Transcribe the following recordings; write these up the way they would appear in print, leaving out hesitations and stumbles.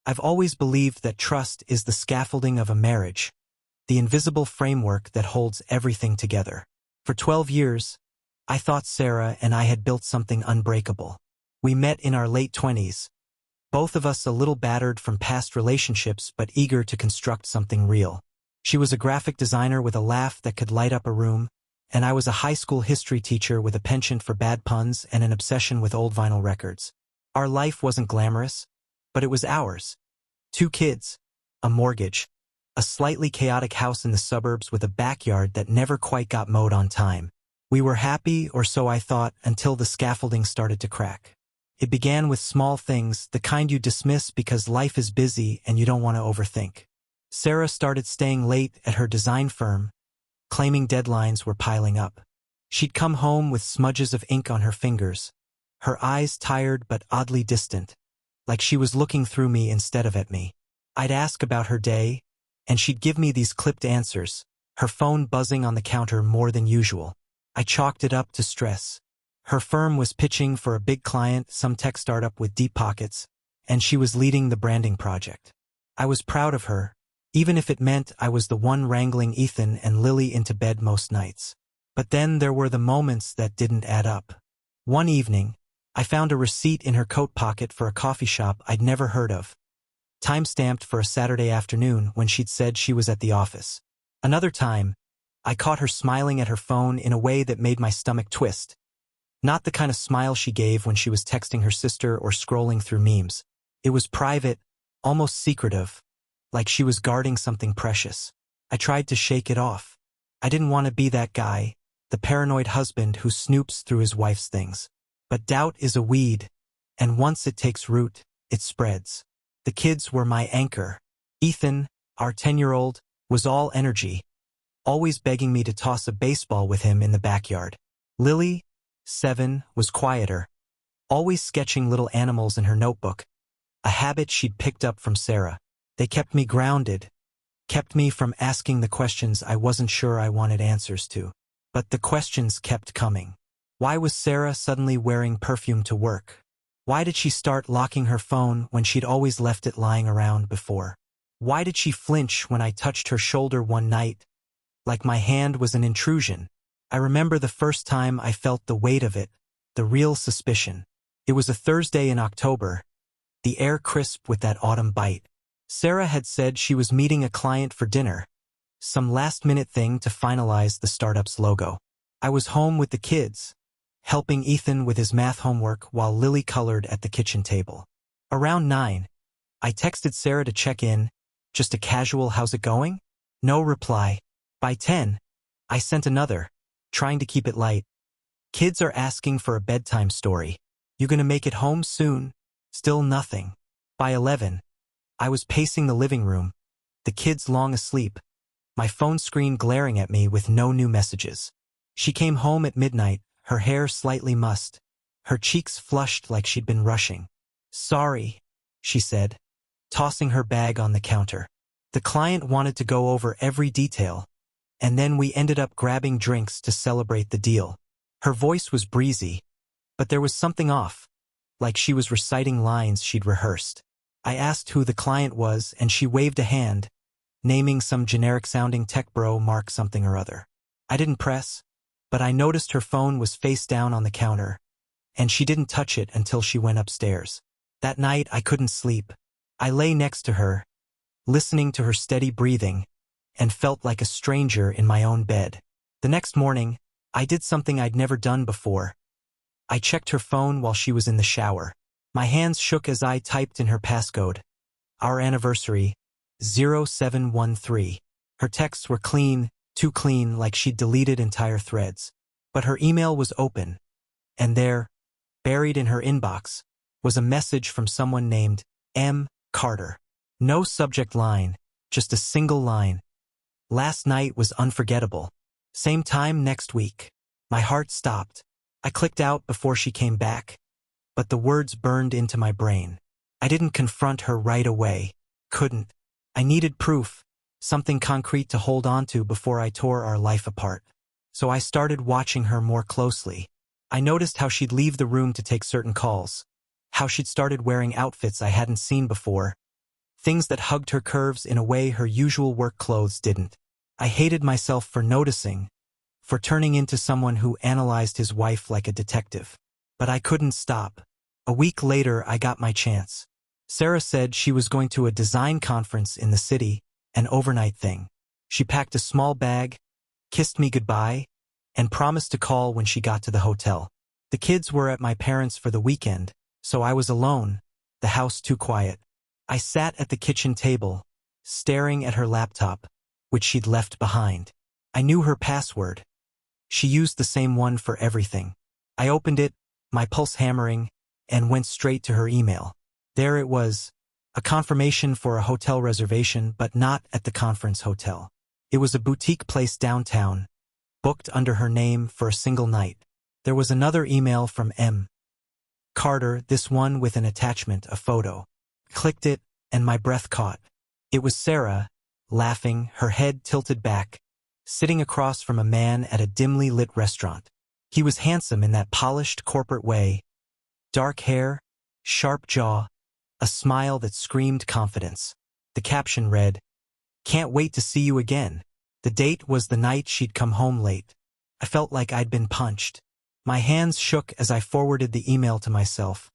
I've always believed that trust is the scaffolding of a marriage, the invisible framework that holds everything together. For 12 years, I thought Sarah and I had built something unbreakable. We met in our late 20s, both of us a little battered from past relationships but eager to construct something real. She was a graphic designer with a laugh that could light up a room, and I was a high school history teacher with a penchant for bad puns and an obsession with old vinyl records. Our life wasn't glamorous, but it was ours. 2 kids, a mortgage, a slightly chaotic house in the suburbs with a backyard that never quite got mowed on time. We were happy, or so I thought, until the scaffolding started to crack. It began with small things, the kind you dismiss because life is busy and you don't want to overthink. Sarah started staying late at her design firm, claiming deadlines were piling up. She'd come home with smudges of ink on her fingers, her eyes tired but oddly distant, like she was looking through me instead of at me. I'd ask about her day, and she'd give me these clipped answers, her phone buzzing on the counter more than usual. I chalked it up to stress. Her firm was pitching for a big client, some tech startup with deep pockets, and she was leading the branding project. I was proud of her, even if it meant I was the one wrangling Ethan and Lily into bed most nights. But then there were the moments that didn't add up. One evening, I found a receipt in her coat pocket for a coffee shop I'd never heard of, time-stamped for a Saturday afternoon when she'd said she was at the office. Another time, I caught her smiling at her phone in a way that made my stomach twist. Not the kind of smile she gave when she was texting her sister or scrolling through memes. It was private, almost secretive, like she was guarding something precious. I tried to shake it off. I didn't want to be that guy, the paranoid husband who snoops through his wife's things. But doubt is a weed, and once it takes root, it spreads. The kids were my anchor. Ethan, our 10-year-old, was all energy, always begging me to toss a baseball with him in the backyard. Lily, 7, was quieter, always sketching little animals in her notebook, a habit she'd picked up from Sarah. They kept me grounded, kept me from asking the questions I wasn't sure I wanted answers to. But the questions kept coming. Why was Sarah suddenly wearing perfume to work? Why did she start locking her phone when she'd always left it lying around before? Why did she flinch when I touched her shoulder one night, like my hand was an intrusion? I remember the first time I felt the weight of it, the real suspicion. It was a Thursday in October, the air crisp with that autumn bite. Sarah had said she was meeting a client for dinner, some last-minute thing to finalize the startup's logo. I was home with the kids, helping Ethan with his math homework while Lily colored at the kitchen table. Around 9, I texted Sarah to check in, just a casual "how's it going?" No reply. By 10, I sent another, trying to keep it light. Kids are asking for a bedtime story. You gonna make it home soon? Still nothing. By 11, I was pacing the living room, the kids long asleep, my phone screen glaring at me with no new messages. She came home at midnight, her hair slightly mussed, her cheeks flushed like she'd been rushing. "Sorry," she said, tossing her bag on the counter. The client wanted to go over every detail, and then we ended up grabbing drinks to celebrate the deal. Her voice was breezy, but there was something off, like she was reciting lines she'd rehearsed. I asked who the client was, and she waved a hand, naming some generic-sounding tech bro Mark something or other. I didn't press, but I noticed her phone was face down on the counter, and she didn't touch it until she went upstairs. That night I couldn't sleep. I lay next to her, listening to her steady breathing, and felt like a stranger in my own bed. The next morning, I did something I'd never done before. I checked her phone while she was in the shower. My hands shook as I typed in her passcode. Our anniversary, 0713. Her texts were clean, too clean, like she'd deleted entire threads. But her email was open, and there, buried in her inbox, was a message from someone named M. Carter. No subject line, just a single line. "Last night was unforgettable. Same time next week." My heart stopped. I clicked out before she came back, but the words burned into my brain. I didn't confront her right away. Couldn't. I needed proof, something concrete to hold on to before I tore our life apart. So I started watching her more closely. I noticed how she'd leave the room to take certain calls, how she'd started wearing outfits I hadn't seen before, things that hugged her curves in a way her usual work clothes didn't. I hated myself for noticing, for turning into someone who analyzed his wife like a detective. But I couldn't stop. A week later, I got my chance. Sarah said she was going to a design conference in the city, an overnight thing. She packed a small bag, kissed me goodbye, and promised to call when she got to the hotel. The kids were at my parents' for the weekend, so I was alone, the house too quiet. I sat at the kitchen table, staring at her laptop, which she'd left behind. I knew her password. She used the same one for everything. I opened it, my pulse hammering, and went straight to her email. There it was, a confirmation for a hotel reservation, but not at the conference hotel. It was a boutique place downtown, booked under her name for a single night. There was another email from M. Carter, this one with an attachment, a photo. Clicked it, and my breath caught. It was Sarah, laughing, her head tilted back, sitting across from a man at a dimly lit restaurant. He was handsome in that polished corporate way. Dark hair, sharp jaw, a smile that screamed confidence. The caption read, "Can't wait to see you again." The date was the night she'd come home late. I felt like I'd been punched. My hands shook as I forwarded the email to myself,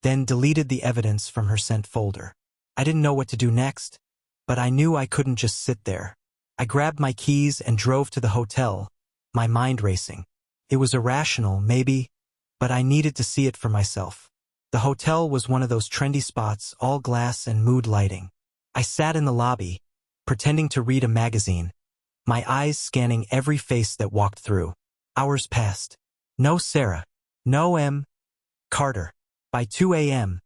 then deleted the evidence from her sent folder. I didn't know what to do next, but I knew I couldn't just sit there. I grabbed my keys and drove to the hotel, my mind racing. It was irrational, maybe, but I needed to see it for myself. The hotel was one of those trendy spots, all glass and mood lighting. I sat in the lobby, pretending to read a magazine, my eyes scanning every face that walked through. Hours passed. No Sarah. No M. Carter. By 2 a.m.,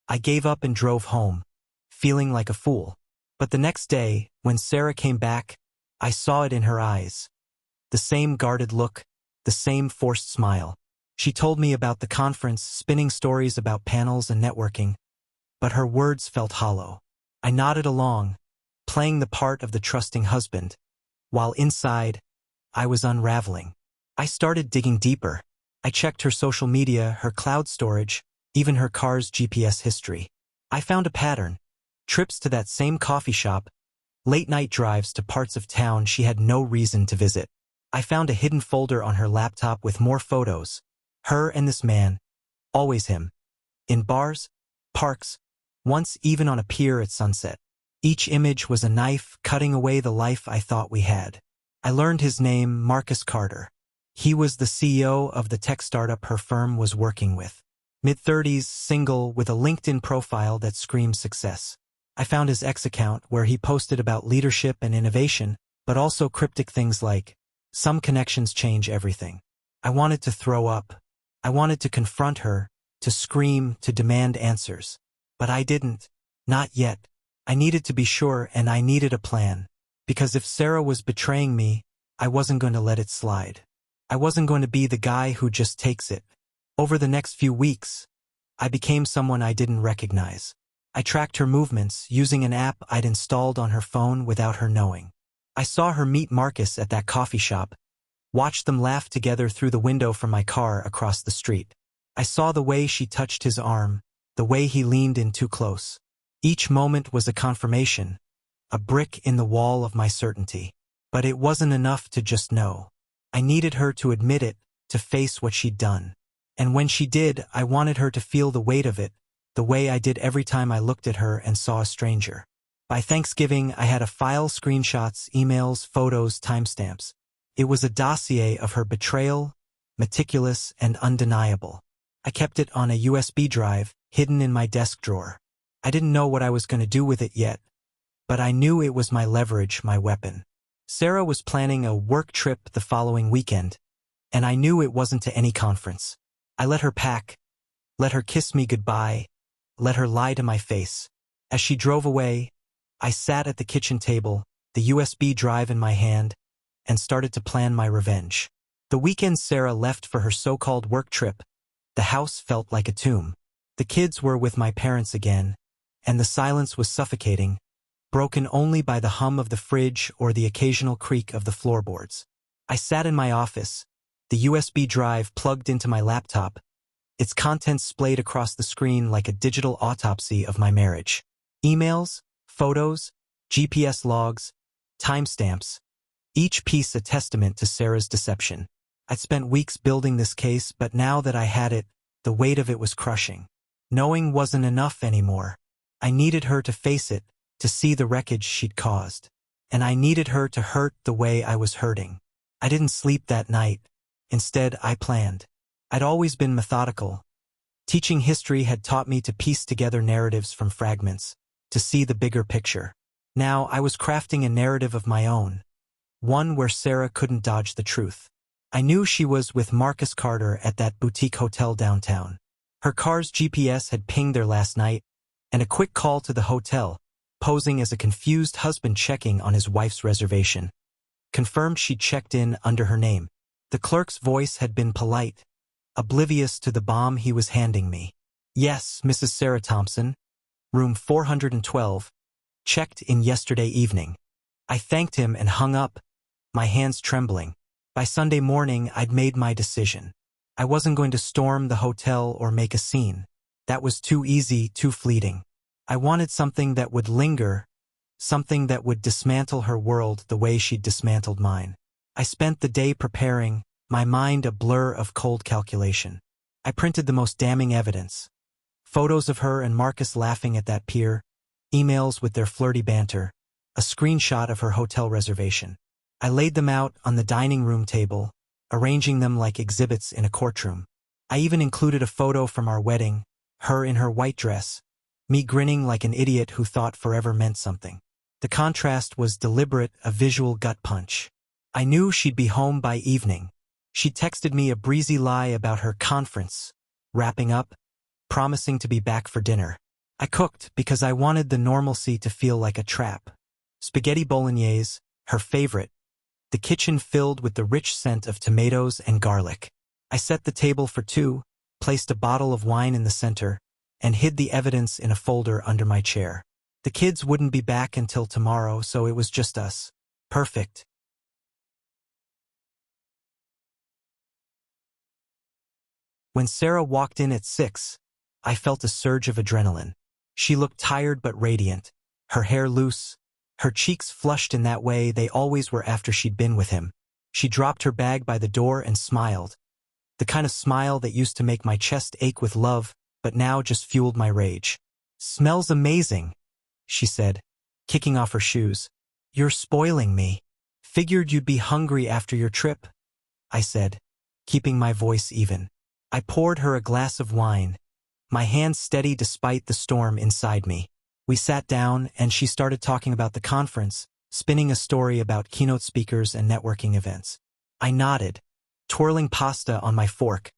I gave up and drove home, feeling like a fool. But the next day, when Sarah came back, I saw it in her eyes. The same guarded look, the same forced smile. She told me about the conference, spinning stories about panels and networking, but her words felt hollow. I nodded along, playing the part of the trusting husband, while inside, I was unraveling. I started digging deeper. I checked her social media, her cloud storage, even her car's GPS history. I found a pattern. Trips to that same coffee shop, late-night drives to parts of town she had no reason to visit. I found a hidden folder on her laptop with more photos. Her and this man, always him. In bars, parks, once even on a pier at sunset. Each image was a knife cutting away the life I thought we had. I learned his name, Marcus Carter. He was the CEO of the tech startup her firm was working with. Mid-30s, single, with a LinkedIn profile that screamed success. I found his X account where he posted about leadership and innovation, but also cryptic things like, "Some connections change everything." I wanted to throw up. I wanted to confront her, to scream, to demand answers. But I didn't. Not yet. I needed to be sure, and I needed a plan. Because if Sarah was betraying me, I wasn't going to let it slide. I wasn't going to be the guy who just takes it. Over the next few weeks, I became someone I didn't recognize. I tracked her movements using an app I'd installed on her phone without her knowing. I saw her meet Marcus at that coffee shop, watched them laugh together through the window from my car across the street. I saw the way she touched his arm, the way he leaned in too close. Each moment was a confirmation, a brick in the wall of my certainty. But it wasn't enough to just know. I needed her to admit it, to face what she'd done. And when she did, I wanted her to feel the weight of it, the way I did every time I looked at her and saw a stranger. By Thanksgiving, I had a file, screenshots, emails, photos, timestamps. It was a dossier of her betrayal, meticulous and undeniable. I kept it on a USB drive, hidden in my desk drawer. I didn't know what I was going to do with it yet, but I knew it was my leverage, my weapon. Sarah was planning a work trip the following weekend, and I knew it wasn't to any conference. I let her pack, let her kiss me goodbye, let her lie to my face. As she drove away, I sat at the kitchen table, the USB drive in my hand, and started to plan my revenge. The weekend Sarah left for her so-called work trip, the house felt like a tomb. The kids were with my parents again, and the silence was suffocating, broken only by the hum of the fridge or the occasional creak of the floorboards. I sat in my office, the USB drive plugged into my laptop, its contents splayed across the screen like a digital autopsy of my marriage. Emails, Photos, GPS logs, timestamps, each piece a testament to Sarah's deception. I'd spent weeks building this case, but now that I had it, the weight of it was crushing. Knowing wasn't enough anymore. I needed her to face it, to see the wreckage she'd caused. And I needed her to hurt the way I was hurting. I didn't sleep that night. Instead, I planned. I'd always been methodical. Teaching history had taught me to piece together narratives from fragments, to see the bigger picture. Now I was crafting a narrative of my own, one where Sarah couldn't dodge the truth. I knew she was with Marcus Carter at that boutique hotel downtown. Her car's GPS had pinged there last night, and a quick call to the hotel, posing as a confused husband checking on his wife's reservation, confirmed she'd checked in under her name. The clerk's voice had been polite, oblivious to the bomb he was handing me. "Yes, Mrs. Sarah Thompson, room 412, checked in yesterday evening." I thanked him and hung up, my hands trembling. By Sunday morning, I'd made my decision. I wasn't going to storm the hotel or make a scene. That was too easy, too fleeting. I wanted something that would linger, something that would dismantle her world the way she'd dismantled mine. I spent the day preparing, my mind a blur of cold calculation. I printed the most damning evidence. Photos of her and Marcus laughing at that pier, emails with their flirty banter, a screenshot of her hotel reservation. I laid them out on the dining room table, arranging them like exhibits in a courtroom. I even included a photo from our wedding, her in her white dress, me grinning like an idiot who thought forever meant something. The contrast was deliberate, a visual gut punch. I knew she'd be home by evening. She texted me a breezy lie about her conference, wrapping up, promising to be back for dinner. I cooked because I wanted the normalcy to feel like a trap. Spaghetti bolognese, her favorite, the kitchen filled with the rich scent of tomatoes and garlic. I set the table for two, placed a bottle of wine in the center, and hid the evidence in a folder under my chair. The kids wouldn't be back until tomorrow, so it was just us. Perfect. When Sarah walked in at 6, I felt a surge of adrenaline. She looked tired but radiant, her hair loose, her cheeks flushed in that way they always were after she'd been with him. She dropped her bag by the door and smiled, the kind of smile that used to make my chest ache with love, but now just fueled my rage. "Smells amazing," she said, kicking off her shoes. "You're spoiling me." "Figured you'd be hungry after your trip," I said, keeping my voice even. I poured her a glass of wine, my hands steady despite the storm inside me. We sat down and she started talking about the conference, spinning a story about keynote speakers and networking events. I nodded, twirling pasta on my fork,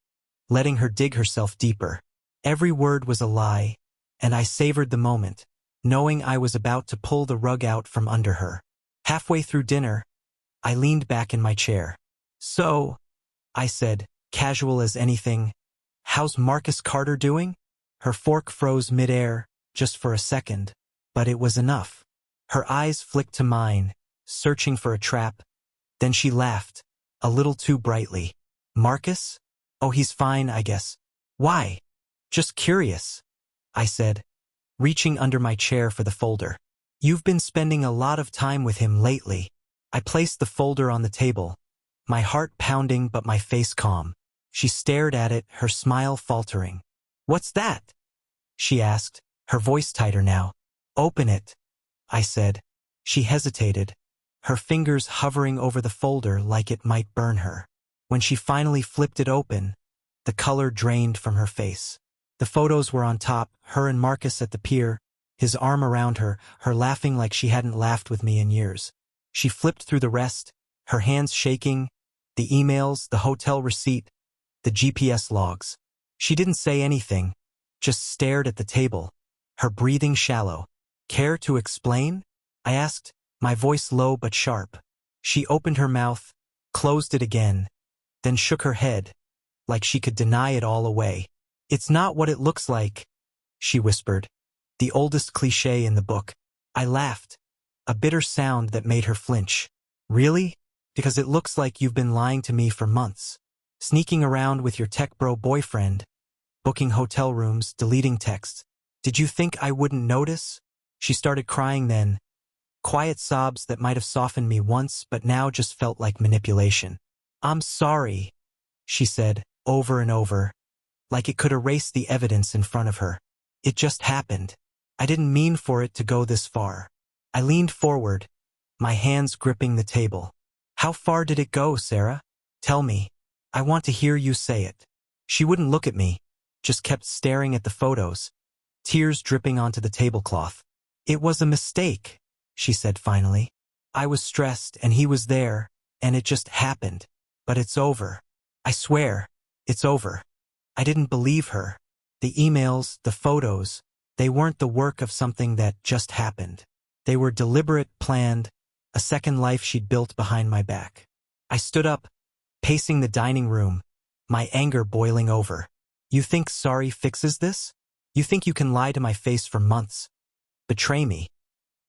letting her dig herself deeper. Every word was a lie, and I savored the moment, knowing I was about to pull the rug out from under her. Halfway through dinner, I leaned back in my chair. "So," I said, casual as anything, "how's Marcus Carter doing?" Her fork froze midair, just for a second, but it was enough. Her eyes flicked to mine, searching for a trap. Then she laughed, a little too brightly. "Marcus? Oh, he's fine, I guess." "Why?" "Just curious," I said, reaching under my chair for the folder. "You've been spending a lot of time with him lately." I placed the folder on the table, my heart pounding but my face calm. She stared at it, her smile faltering. "What's that?" she asked, her voice tighter now. "Open it," I said. She hesitated, her fingers hovering over the folder like it might burn her. When she finally flipped it open, the color drained from her face. The photos were on top, her and Marcus at the pier, his arm around her, her laughing like she hadn't laughed with me in years. She flipped through the rest, her hands shaking, the emails, the hotel receipt, the GPS logs. She didn't say anything, just stared at the table, her breathing shallow. "Care to explain?" I asked, my voice low but sharp. She opened her mouth, closed it again, then shook her head, like she could deny it all away. "It's not what it looks like," she whispered, the oldest cliché in the book. I laughed, a bitter sound that made her flinch. "Really? Because it looks like you've been lying to me for months. Sneaking around with your tech bro boyfriend, booking hotel rooms, deleting texts. Did you think I wouldn't notice?" She started crying then, quiet sobs that might have softened me once but now just felt like manipulation. "I'm sorry," she said, over and over, like it could erase the evidence in front of her. "It just happened. I didn't mean for it to go this far." I leaned forward, my hands gripping the table. "How far did it go, Sarah? Tell me. I want to hear you say it." She wouldn't look at me, just kept staring at the photos, tears dripping onto the tablecloth. "It was a mistake," she said finally. "I was stressed and he was there, and it just happened. But it's over. I swear, it's over." I didn't believe her. The emails, the photos, they weren't the work of something that just happened. They were deliberate, planned, a second life she'd built behind my back. I stood up, pacing the dining room, my anger boiling over. "You think sorry fixes this? You think you can lie to my face for months, betray me,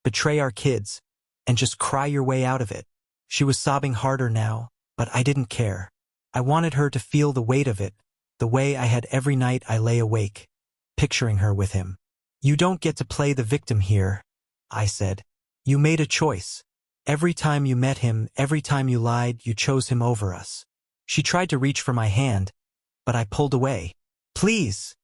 betray our kids, and just cry your way out of it?" She was sobbing harder now, but I didn't care. I wanted her to feel the weight of it, the way I had every night I lay awake, picturing her with him. "You don't get to play the victim here," I said. "You made a choice. Every time you met him, every time you lied, you chose him over us." She tried to reach for my hand, but I pulled away. "Please,"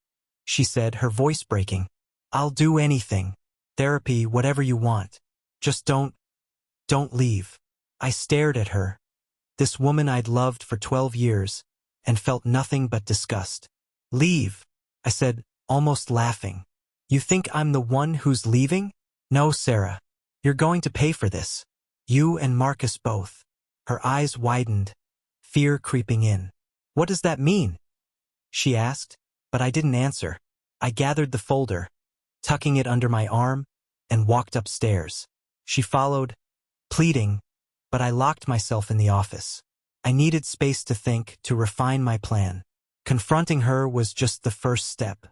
she said, her voice breaking. "I'll do anything. Therapy, whatever you want. Just don't leave." I stared at her, this woman I'd loved for 12 years, and felt nothing but disgust. "Leave," I said, almost laughing. "You think I'm the one who's leaving? No, Sarah. You're going to pay for this. You and Marcus both." Her eyes widened, fear creeping in. "What does that mean?" she asked, but I didn't answer. I gathered the folder, tucking it under my arm, and walked upstairs. She followed, pleading, but I locked myself in the office. I needed space to think, to refine my plan. Confronting her was just the first step.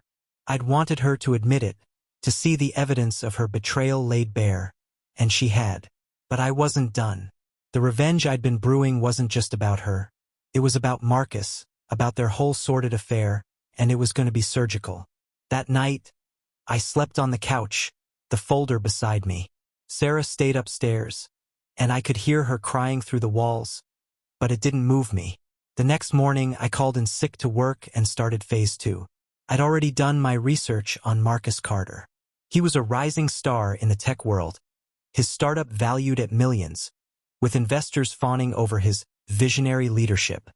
I'd wanted her to admit it, to see the evidence of her betrayal laid bare, and she had. But I wasn't done. The revenge I'd been brewing wasn't just about her. It was about Marcus, about their whole sordid affair, and it was going to be surgical. That night, I slept on the couch, the folder beside me. Sarah stayed upstairs, and I could hear her crying through the walls, but it didn't move me. The next morning, I called in sick to work and started phase 2. I'd already done my research on Marcus Carter. He was a rising star in the tech world, his startup valued at millions, with investors fawning over his visionary leadership.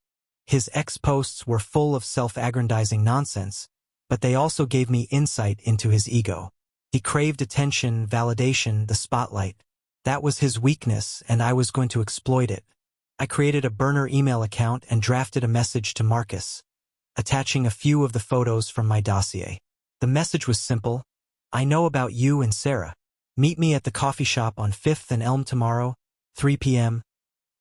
His ex-posts were full of self-aggrandizing nonsense, but they also gave me insight into his ego. He craved attention, validation, the spotlight. That was his weakness, and I was going to exploit it. I created a burner email account and drafted a message to Marcus, attaching a few of the photos from my dossier. The message was simple: "I know about you and Sarah. Meet me at the coffee shop on 5th and Elm tomorrow, 3 p.m.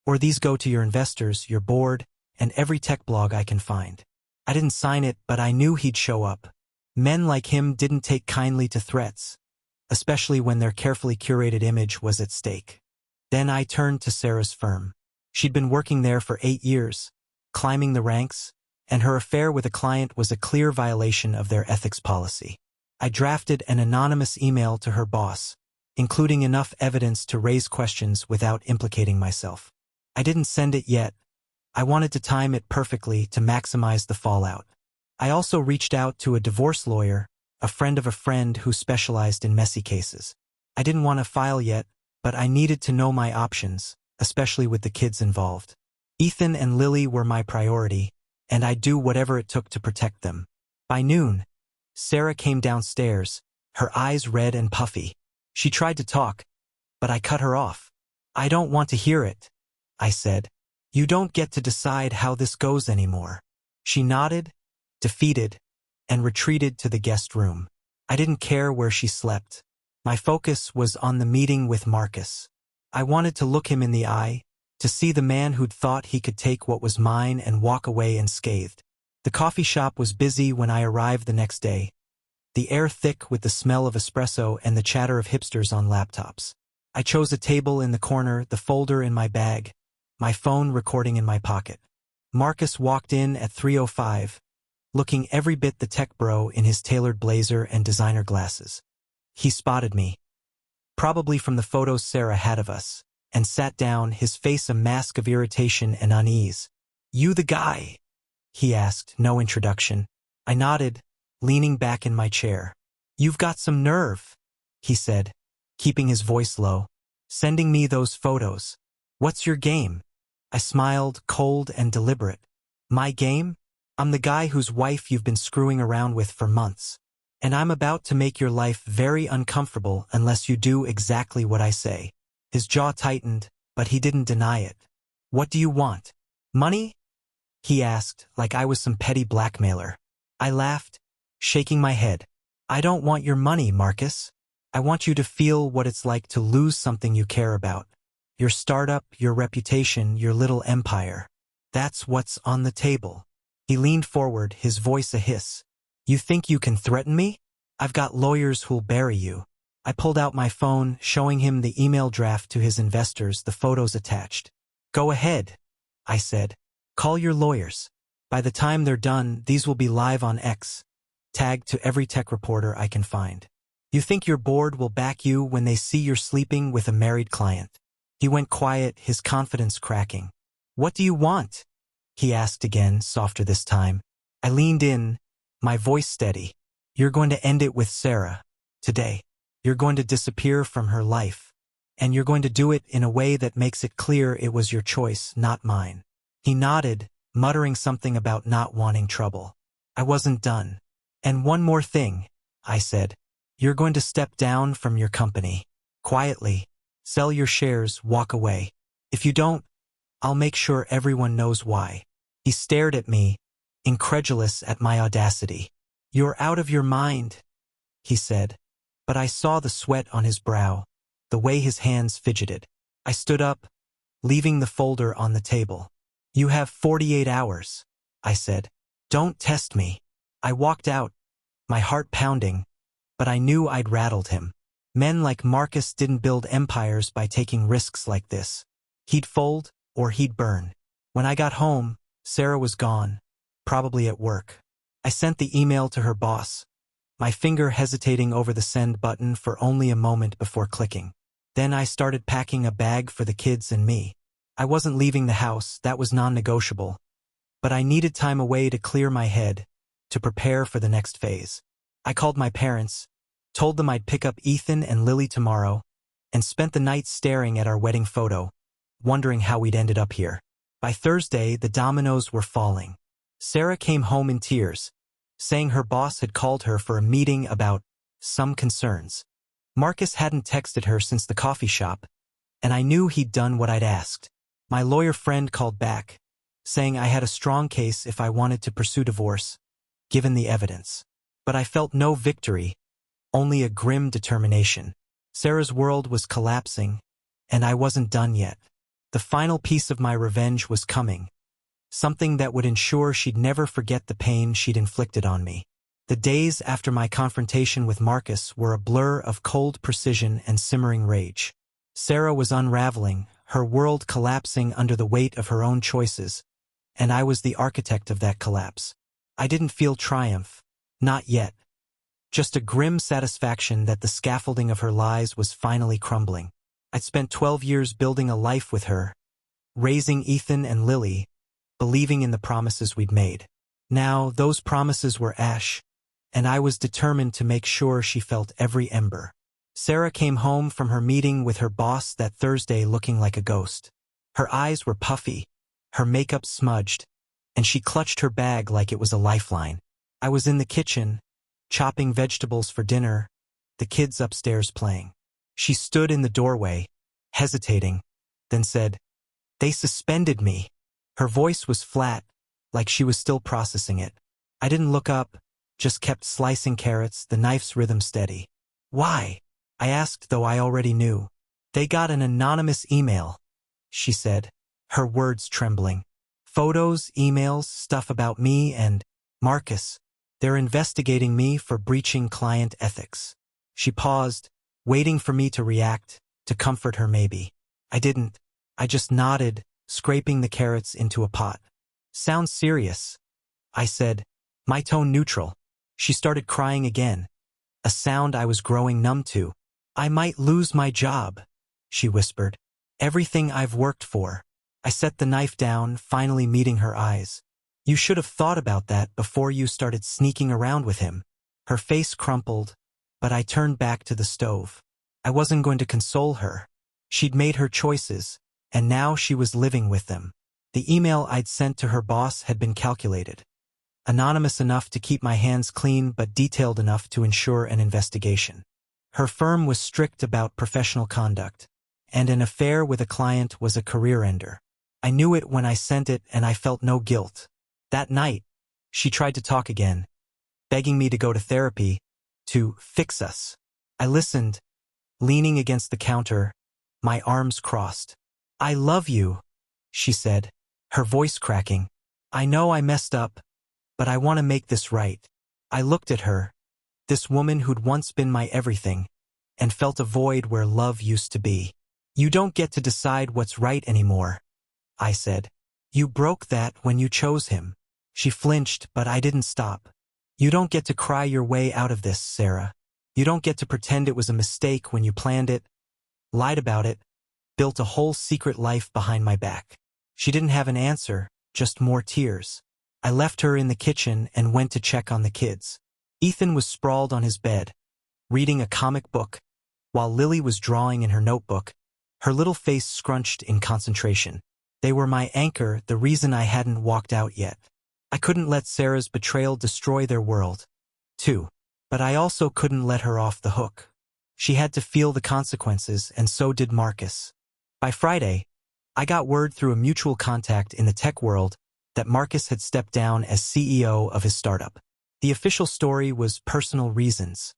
Or these go to your investors, your board, and every tech blog I can find." I didn't sign it, but I knew he'd show up. Men like him didn't take kindly to threats, especially when their carefully curated image was at stake. Then I turned to Sarah's firm. She'd been working there for 8 years, climbing the ranks, and her affair with a client was a clear violation of their ethics policy. I drafted an anonymous email to her boss, including enough evidence to raise questions without implicating myself. I didn't send it yet. I wanted to time it perfectly to maximize the fallout. I also reached out to a divorce lawyer, a friend of a friend who specialized in messy cases. I didn't want to file yet, but I needed to know my options, especially with the kids involved. Ethan and Lily were my priority, and I'd do whatever it took to protect them. By noon, Sarah came downstairs, her eyes red and puffy. She tried to talk, but I cut her off. "I don't want to hear it," I said. "You don't get to decide how this goes anymore." She nodded, defeated, and retreated to the guest room. I didn't care where she slept. My focus was on the meeting with Marcus. I wanted to look him in the eye, to see the man who'd thought he could take what was mine and walk away unscathed. The coffee shop was busy when I arrived the next day, the air thick with the smell of espresso and the chatter of hipsters on laptops. I chose a table in the corner, the folder in my bag, my phone recording in my pocket. Marcus walked in at 3:05, looking every bit the tech bro in his tailored blazer and designer glasses. He spotted me, probably from the photos Sarah had of us, and sat down, his face a mask of irritation and unease. "You the guy?" he asked, no introduction. I nodded, leaning back in my chair. "You've got some nerve," he said, keeping his voice low. "Sending me those photos. What's your game?" I smiled, cold and deliberate. "My game? I'm the guy whose wife you've been screwing around with for months. And I'm about to make your life very uncomfortable unless you do exactly what I say." His jaw tightened, but he didn't deny it. "What do you want? Money?" he asked, like I was some petty blackmailer. I laughed, shaking my head. "I don't want your money, Marcus. I want you to feel what it's like to lose something you care about. Your startup, your reputation, your little empire. That's what's on the table." He leaned forward, his voice a hiss. "You think you can threaten me? I've got lawyers who'll bury you." I pulled out my phone, showing him the email draft to his investors, the photos attached. "Go ahead," I said. "Call your lawyers. By the time they're done, these will be live on X, tagged to every tech reporter I can find. You think your board will back you when they see you're sleeping with a married client?" He went quiet, his confidence cracking. "What do you want?" he asked again, softer this time. I leaned in, my voice steady. "You're going to end it with Sarah. Today. You're going to disappear from her life. And you're going to do it in a way that makes it clear it was your choice, not mine." He nodded, muttering something about not wanting trouble. I wasn't done. "And one more thing," I said. "You're going to step down from your company. Quietly. Sell your shares, walk away. If you don't, I'll make sure everyone knows why." He stared at me, incredulous at my audacity. "You're out of your mind," he said. But I saw the sweat on his brow, the way his hands fidgeted. I stood up, leaving the folder on the table. "You have 48 hours, I said. "Don't test me." I walked out, my heart pounding, but I knew I'd rattled him. Men like Marcus didn't build empires by taking risks like this. He'd fold, or he'd burn. When I got home, Sarah was gone, probably at work. I sent the email to her boss, my finger hesitating over the send button for only a moment before clicking. Then I started packing a bag for the kids and me. I wasn't leaving the house, that was non-negotiable. But I needed time away to clear my head, to prepare for the next phase. I called my parents, told them I'd pick up Ethan and Lily tomorrow, and spent the night staring at our wedding photo, wondering how we'd ended up here. By Thursday, the dominoes were falling. Sarah came home in tears, saying her boss had called her for a meeting about some concerns. Marcus hadn't texted her since the coffee shop, and I knew he'd done what I'd asked. My lawyer friend called back, saying I had a strong case if I wanted to pursue divorce, given the evidence. But I felt no victory, only a grim determination. Sarah's world was collapsing, and I wasn't done yet. The final piece of my revenge was coming, something that would ensure she'd never forget the pain she'd inflicted on me. The days after my confrontation with Marcus were a blur of cold precision and simmering rage. Sarah was unraveling, her world collapsing under the weight of her own choices, and I was the architect of that collapse. I didn't feel triumph, not yet. Just a grim satisfaction that the scaffolding of her lies was finally crumbling. I'd spent 12 years building a life with her, raising Ethan and Lily, believing in the promises we'd made. Now, those promises were ash, and I was determined to make sure she felt every ember. Sarah came home from her meeting with her boss that Thursday looking like a ghost. Her eyes were puffy, her makeup smudged, and she clutched her bag like it was a lifeline. I was in the kitchen, chopping vegetables for dinner, the kids upstairs playing. She stood in the doorway, hesitating, then said, "They suspended me." Her voice was flat, like she was still processing it. I didn't look up, just kept slicing carrots, the knife's rhythm steady. "Why?" I asked, though I already knew. "They got an anonymous email," she said, her words trembling. "Photos, emails, stuff about me and Marcus. They're investigating me for breaching client ethics." She paused, waiting for me to react, to comfort her maybe. I didn't. I just nodded, scraping the carrots into a pot. "Sounds serious," I said, my tone neutral. She started crying again, a sound I was growing numb to. I might lose my job, she whispered. Everything I've worked for. I set the knife down, finally meeting her eyes. You should have thought about that before you started sneaking around with him. Her face crumpled, but I turned back to the stove. I wasn't going to console her. She'd made her choices, and now she was living with them. The email I'd sent to her boss had been calculated. Anonymous enough to keep my hands clean, but detailed enough to ensure an investigation. Her firm was strict about professional conduct, and an affair with a client was a career ender. I knew it when I sent it, and I felt no guilt. That night, she tried to talk again, begging me to go to therapy, to fix us. I listened, leaning against the counter, my arms crossed. I love you, she said, her voice cracking. I know I messed up, but I want to make this right. I looked at her, this woman who'd once been my everything, and felt a void where love used to be. You don't get to decide what's right anymore, I said. You broke that when you chose him. She flinched, but I didn't stop. You don't get to cry your way out of this, Sarah. You don't get to pretend it was a mistake when you planned it, lied about it, built a whole secret life behind my back. She didn't have an answer, just more tears. I left her in the kitchen and went to check on the kids. Ethan was sprawled on his bed, reading a comic book, while Lily was drawing in her notebook, her little face scrunched in concentration. They were my anchor, the reason I hadn't walked out yet. I couldn't let Sarah's betrayal destroy their world, too. But I also couldn't let her off the hook. She had to feel the consequences, and so did Marcus. By Friday, I got word through a mutual contact in the tech world that Marcus had stepped down as CEO of his startup. The official story was personal reasons.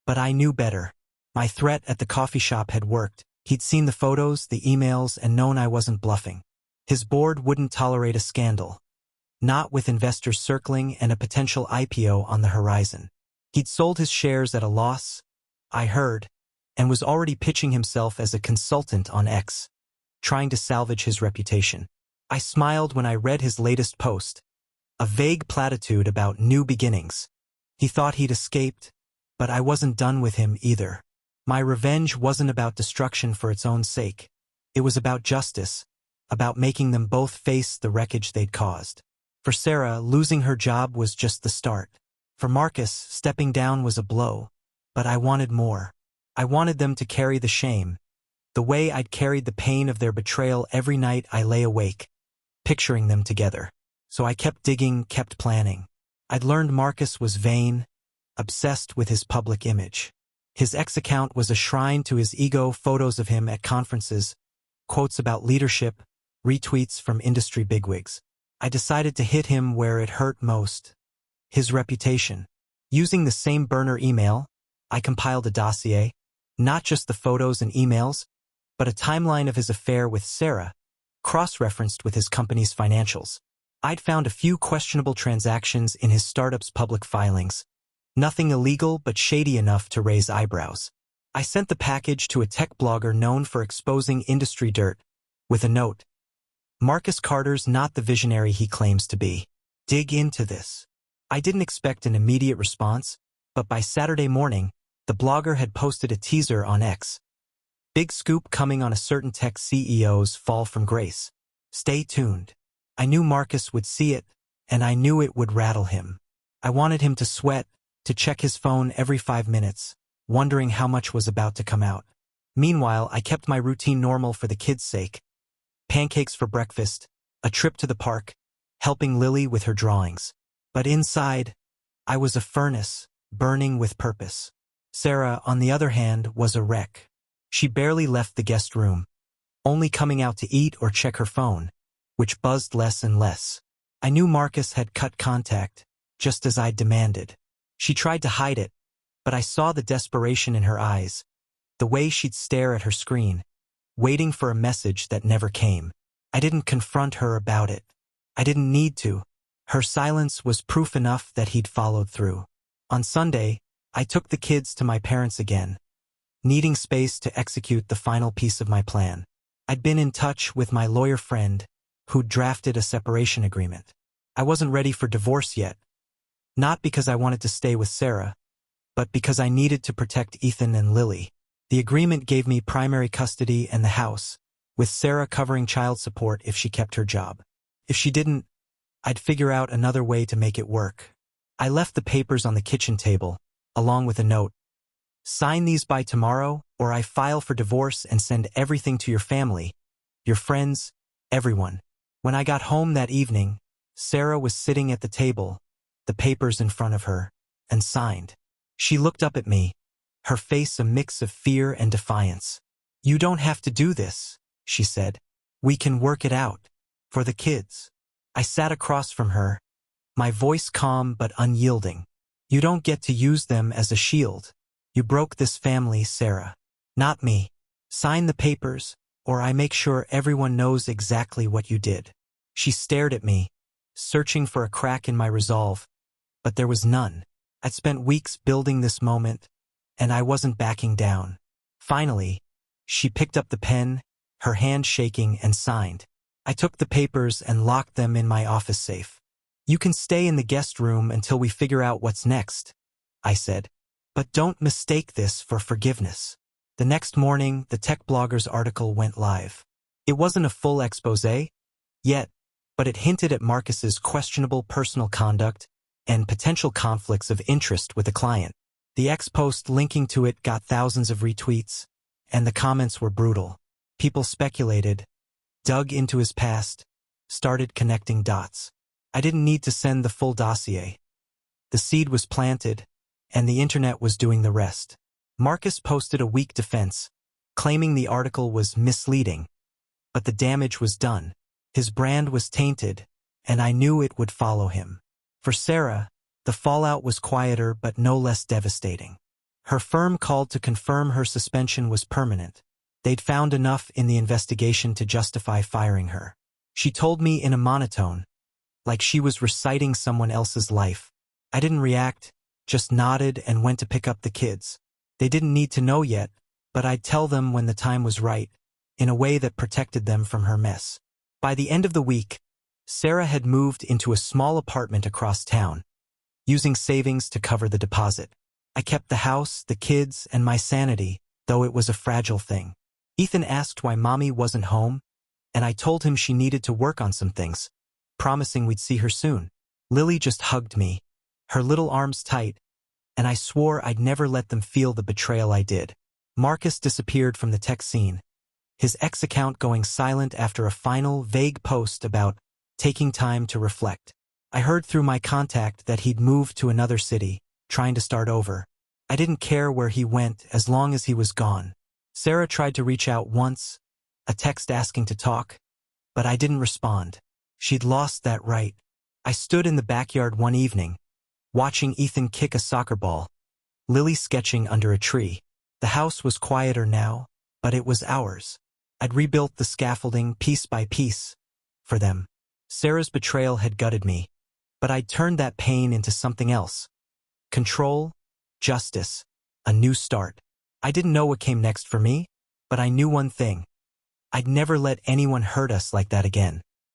But I knew better. My threat at the coffee shop had worked. He'd seen the photos, the emails, and known I wasn't bluffing. His board wouldn't tolerate a scandal. Not with investors circling and a potential IPO on the horizon. He'd sold his shares at a loss, I heard, and was already pitching himself as a consultant on X, trying to salvage his reputation. I smiled when I read his latest post, a vague platitude about new beginnings. He thought he'd escaped, but I wasn't done with him either. My revenge wasn't about destruction for its own sake. It was about justice, about making them both face the wreckage they'd caused. For Sarah, losing her job was just the start. For Marcus, stepping down was a blow. But I wanted more. I wanted them to carry the shame, the way I'd carried the pain of their betrayal every night I lay awake, picturing them together. So I kept digging, kept planning. I'd learned Marcus was vain, obsessed with his public image. His X account was a shrine to his ego, photos of him at conferences, quotes about leadership, retweets from industry bigwigs. I decided to hit him where it hurt most, his reputation. Using the same burner email, I compiled a dossier, not just the photos and emails, but a timeline of his affair with Sarah, cross-referenced with his company's financials. I'd found a few questionable transactions in his startup's public filings. Nothing illegal, but shady enough to raise eyebrows. I sent the package to a tech blogger known for exposing industry dirt, with a note. Marcus Carter's not the visionary he claims to be. Dig into this. I didn't expect an immediate response, but by Saturday morning, the blogger had posted a teaser on X. Big scoop coming on a certain tech CEO's fall from grace. Stay tuned. I knew Marcus would see it, and I knew it would rattle him. I wanted him to sweat, to check his phone every 5 minutes, wondering how much was about to come out. Meanwhile, I kept my routine normal for the kids' sake. Pancakes for breakfast, a trip to the park, helping Lily with her drawings. But inside, I was a furnace, burning with purpose. Sarah, on the other hand, was a wreck. She barely left the guest room, only coming out to eat or check her phone, which buzzed less and less. I knew Marcus had cut contact, just as I'd demanded. She tried to hide it, but I saw the desperation in her eyes, the way she'd stare at her screen, waiting for a message that never came. I didn't confront her about it. I didn't need to. Her silence was proof enough that he'd followed through. On Sunday, I took the kids to my parents again, needing space to execute the final piece of my plan. I'd been in touch with my lawyer friend, who'd drafted a separation agreement. I wasn't ready for divorce yet, not because I wanted to stay with Sarah, but because I needed to protect Ethan and Lily. The agreement gave me primary custody and the house, with Sarah covering child support if she kept her job. If she didn't, I'd figure out another way to make it work. I left the papers on the kitchen table, along with a note. Sign these by tomorrow, or I file for divorce and send everything to your family, your friends, everyone. When I got home that evening, Sarah was sitting at the table, the papers in front of her, and signed. She looked up at me, her face a mix of fear and defiance. "You don't have to do this," she said. "We can work it out. For the kids." I sat across from her, my voice calm but unyielding. "You don't get to use them as a shield. You broke this family, Sarah. Not me. Sign the papers, or I make sure everyone knows exactly what you did." She stared at me, searching for a crack in my resolve, but there was none. I'd spent weeks building this moment, and I wasn't backing down. Finally, she picked up the pen, her hand shaking, and signed. I took the papers and locked them in my office safe. "You can stay in the guest room until we figure out what's next," I said. "But don't mistake this for forgiveness." The next morning, the tech blogger's article went live. It wasn't a full exposé yet, but it hinted at Marcus's questionable personal conduct and potential conflicts of interest with a client. The ex-post linking to it got thousands of retweets, and the comments were brutal. People speculated, dug into his past, started connecting dots. I didn't need to send the full dossier. The seed was planted, and the internet was doing the rest. Marcus posted a weak defense, claiming the article was misleading, but the damage was done. His brand was tainted, and I knew it would follow him. For Sarah, the fallout was quieter but no less devastating. Her firm called to confirm her suspension was permanent. They'd found enough in the investigation to justify firing her. She told me in a monotone, like she was reciting someone else's life. I didn't react, just nodded and went to pick up the kids. They didn't need to know yet, but I'd tell them when the time was right, in a way that protected them from her mess. By the end of the week, Sarah had moved into a small apartment across town, using savings to cover the deposit. I kept the house, the kids, and my sanity, though it was a fragile thing. Ethan asked why Mommy wasn't home, and I told him she needed to work on some things, promising we'd see her soon. Lily just hugged me, her little arms tight, and I swore I'd never let them feel the betrayal I did. Marcus disappeared from the tech scene, his ex account going silent after a final, vague post about taking time to reflect. I heard through my contact that he'd moved to another city, trying to start over. I didn't care where he went as long as he was gone. Sarah tried to reach out once, a text asking to talk, but I didn't respond. She'd lost that right. I stood in the backyard one evening, watching Ethan kick a soccer ball, Lily sketching under a tree. The house was quieter now, but it was ours. I'd rebuilt the scaffolding piece by piece for them. Sarah's betrayal had gutted me, but I'd turned that pain into something else. Control, justice, a new start. I didn't know what came next for me, but I knew one thing. I'd never let anyone hurt us like that again.